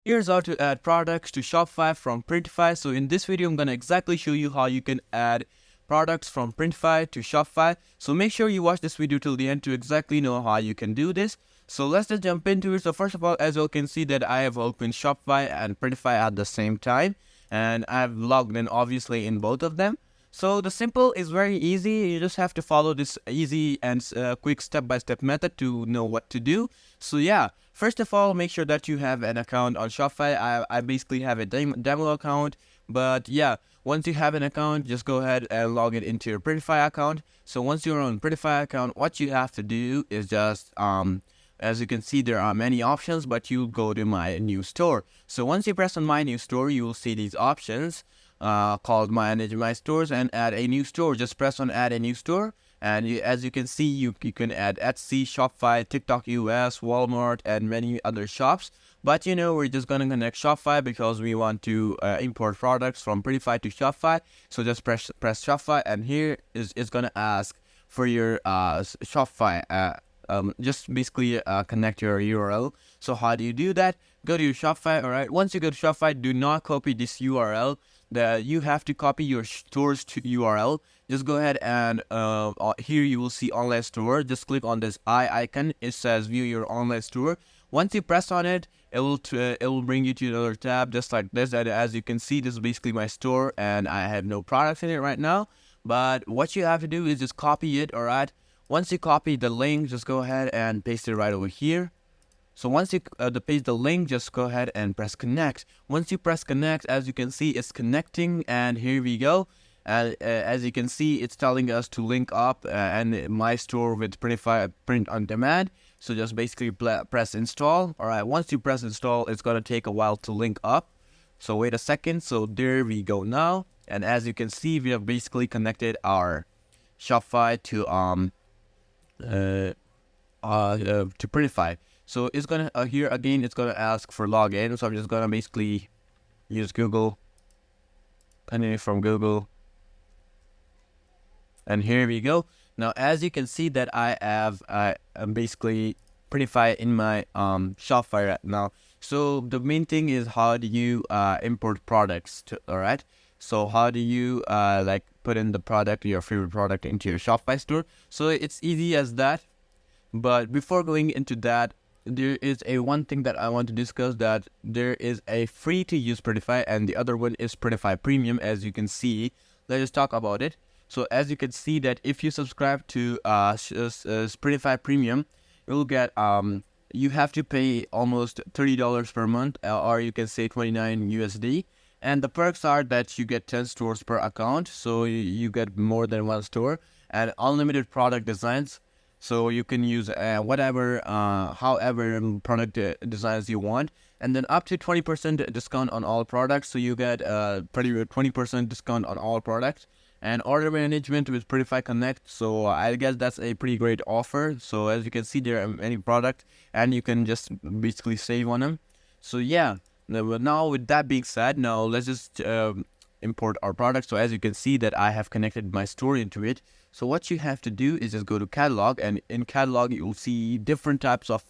Here's how to add products to Shopify from Printify. So in this video, I'm going to exactly show you how you can add products from Printify to Shopify. So make sure you watch this video till the end to exactly know how you can do this. So let's just jump into it. So first of all, as you can see that I have opened Shopify and Printify at the same time. And I've logged in obviously in both of them. So the simple is very easy. You just have to follow this easy and quick step-by-step method to know what to do. So yeah, first of all, make sure that you have an account on Shopify. I basically have a demo account, but yeah, once you have an account, just go ahead and log it into your Printify account. So once you're on Printify account, what you have to do is just as you can see, there are many options, but you go to my new store. So once you press on my new store, you will see these options called manage my stores and add a new store. Just press on add a new store, and as you can see, you can add Etsy, Shopify, TikTok US, Walmart, and many other shops. But we're just gonna connect Shopify because we want to import products from Printify to Shopify. So just press Shopify, and here is gonna ask for your Shopify. Just basically connect your URL. So how do you do that? Go to your Shopify. All right. Once you go to Shopify, do not copy this URL. You have to copy your store's URL. Just go ahead and here you will see online store. Just click on this eye icon. It says view your online store. Once you press on it, it will bring you to another tab just like this. And as you can see, this is basically my store, and I have no products in it right now. But what you have to do is just copy it. All right. Once you copy the link, just go ahead and paste it right over here. So once you paste the link, just go ahead and press connect. Once you press connect, as you can see, it's connecting, and here we go. And as you can see, it's telling us to link up and my store with Printify print on demand. So just basically press install. All right, once you press install, it's gonna take a while to link up. So wait a second. So there we go now. And as you can see, we have basically connected our Shopify to Printify. So it's gonna here again, it's gonna ask for login. So I'm just gonna basically use Google, continue from Google, and here we go. Now as you can see that I have basically Printify in my Shopify right now. So the main thing is how do you import products to, all right. So how do you like put in the product, your favorite product, into your Shopify store? So it's easy as that. But before going into that, there is a one thing that I want to discuss, that there is a free to use Printify and the other one is Printify Premium. As you can see, let's just talk about it. So as you can see that if you subscribe to Printify Premium, you'll get you have to pay almost $30 per month, or you can say 29 USD. And the perks are that you get 10 stores per account, so you get more than one store, and unlimited product designs. So you can use whatever, however product designs you want, and then up to 20% discount on all products. So you get 20% discount on all products, and order management with Printify Connect. So I guess that's a pretty great offer. So as you can see, there are many products, and you can just basically save on them. So yeah. Now with that being said, now let's just import our product. So as you can see that I have connected my store into it. So what you have to do is just go to catalog, and in catalog you'll see different types of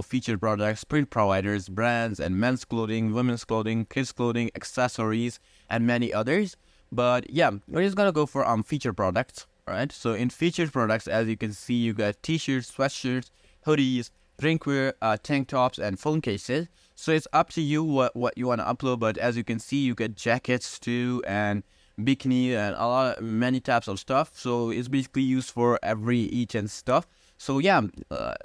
featured products, print providers, brands, and men's clothing, women's clothing, kids clothing, accessories, and many others. But yeah, we're just gonna go for featured products. All right. So in featured products, as you can see, you got t-shirts, sweatshirts, hoodies, drinkware, tank tops, and phone cases. So it's up to you what you want to upload. But as you can see, you get jackets too, and bikini, and many types of stuff. So it's basically used for each and stuff. So yeah,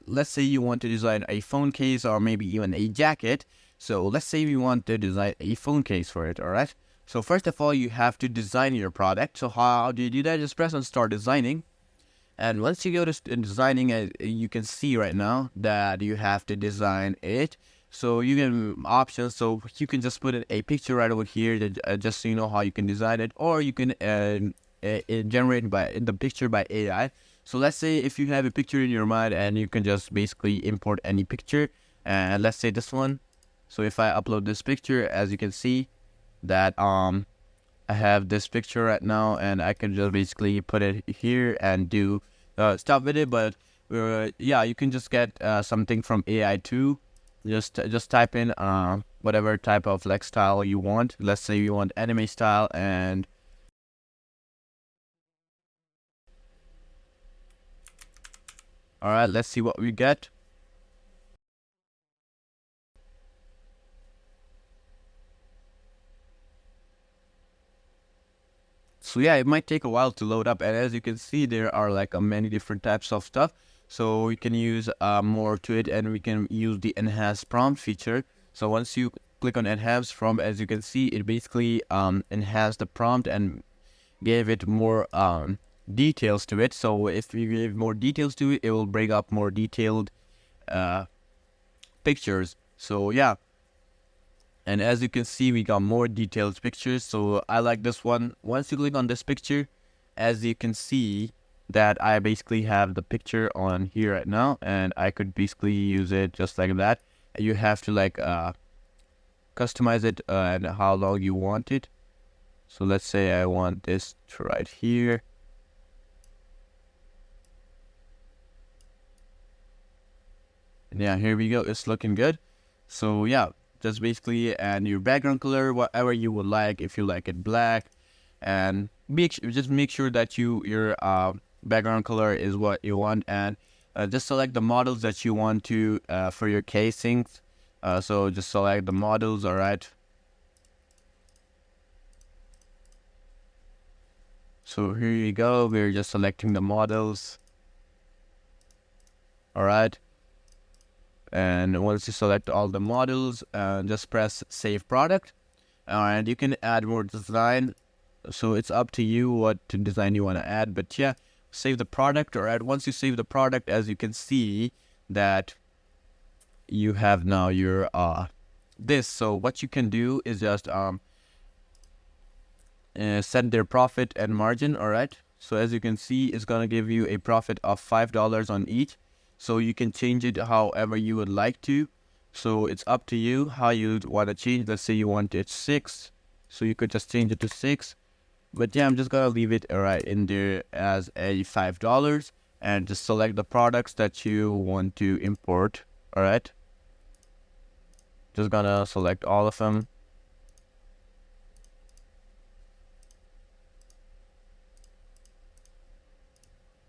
let's say you want to design a phone case or maybe even a jacket. So let's say we want to design a phone case for it. All right. So first of all, you have to design your product. So how do you do that? Just press on start designing. And once you go to designing, you can see right now that you have to design it. So you can options. So you can just put in a picture right over here, that, just so you know how you can design it, or you can generate the picture by AI. So let's say if you have a picture in your mind, and you can just basically import any picture, and let's say this one. So if I upload this picture, as you can see that I have this picture right now, and I can just basically put it here and do stuff with it. But yeah, you can just get something from AI too. just type in whatever type of like style you want. Let's say you want anime style, and all right, let's see what we get. So yeah, it might take a while to load up, and as you can see, there are like many different types of stuff. So we can use more to it, and we can use the enhanced prompt feature. So once you click on enhanced prompt, as you can see, it basically enhanced the prompt and gave it more details to it. So if you give more details to it, it will bring up more detailed pictures. So yeah, and as you can see, we got more detailed pictures. So I like this one. Once you click on this picture, as you can see that I basically have the picture on here right now, and I could basically use it just like that. You have to like customize it and how long you want it. So let's say I want this to right here. And yeah, here we go. It's looking good. So yeah, just basically, and your background color, whatever you would like. If you like it black, and just make sure that your background color is what you want, and just select the models that you want to for your casings. So just select the models. All right. So here you go. We're just selecting the models. All right. And once you select all the models, just press save product, and you can add more design. So it's up to you what design you want to add, but yeah, save the product. All right, once you save the product, as you can see that you have now your this. So what you can do is just set their profit and margin. All right, so as you can see, it's gonna give you a profit of $5 on each. So you can change it however you would like to. So it's up to you how you want to change. Let's say you want it 6, so you could just change it to 6. But yeah, I'm just gonna leave it right in there as a $5, and just select the products that you want to import. All right, just gonna select all of them.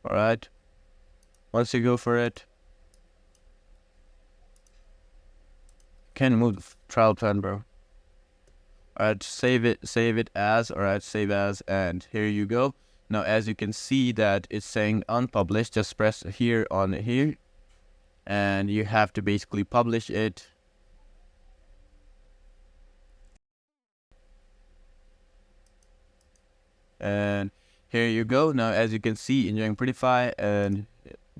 All right. Once you go for it, can move the trial plan, bro. Alright, save it as, alright, save as, and here you go. Now as you can see that it's saying unpublished, just press here on here, and you have to basically publish it. And here you go. Now as you can see, enjoying Printify, and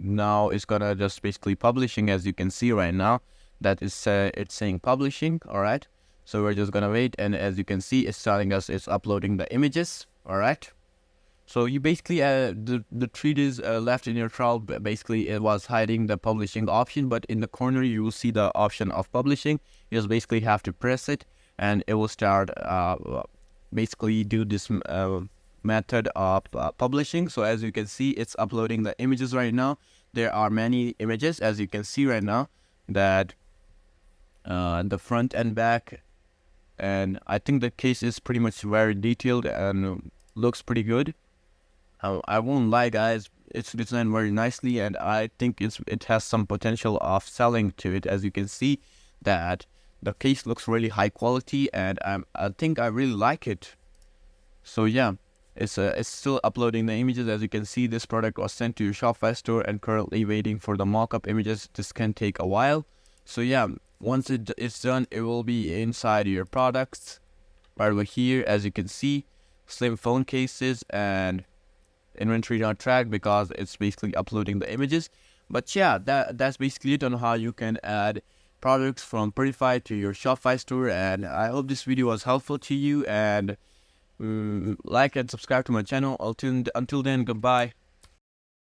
now it's gonna just basically publishing. As you can see right now that is it's saying publishing. All right, so we're just gonna wait, and as you can see, it's telling us it's uploading the images. All right, so you basically the 3 days left in your trial, basically it was hiding the publishing option, but in the corner you will see the option of publishing. You just basically have to press it, and it will start basically do this method of publishing. So as you can see, it's uploading the images right now. There are many images, as you can see right now, that the front and back, and I think the case is pretty much very detailed and looks pretty good. I won't lie, guys, it's designed very nicely, and I think it has some potential of selling to it. As you can see that the case looks really high quality, and I think I really like it. So yeah, it's still uploading the images. As you can see, this product was sent to your Shopify store and currently waiting for the mock-up images. This can take a while. So yeah, once it's done, it will be inside your products right over here. As you can see, slim phone cases and inventory not tracked, because it's basically uploading the images. But yeah, that's basically it on how you can add products from Printify to your Shopify store. And I hope this video was helpful to you, and like and subscribe to my channel. Until then, goodbye.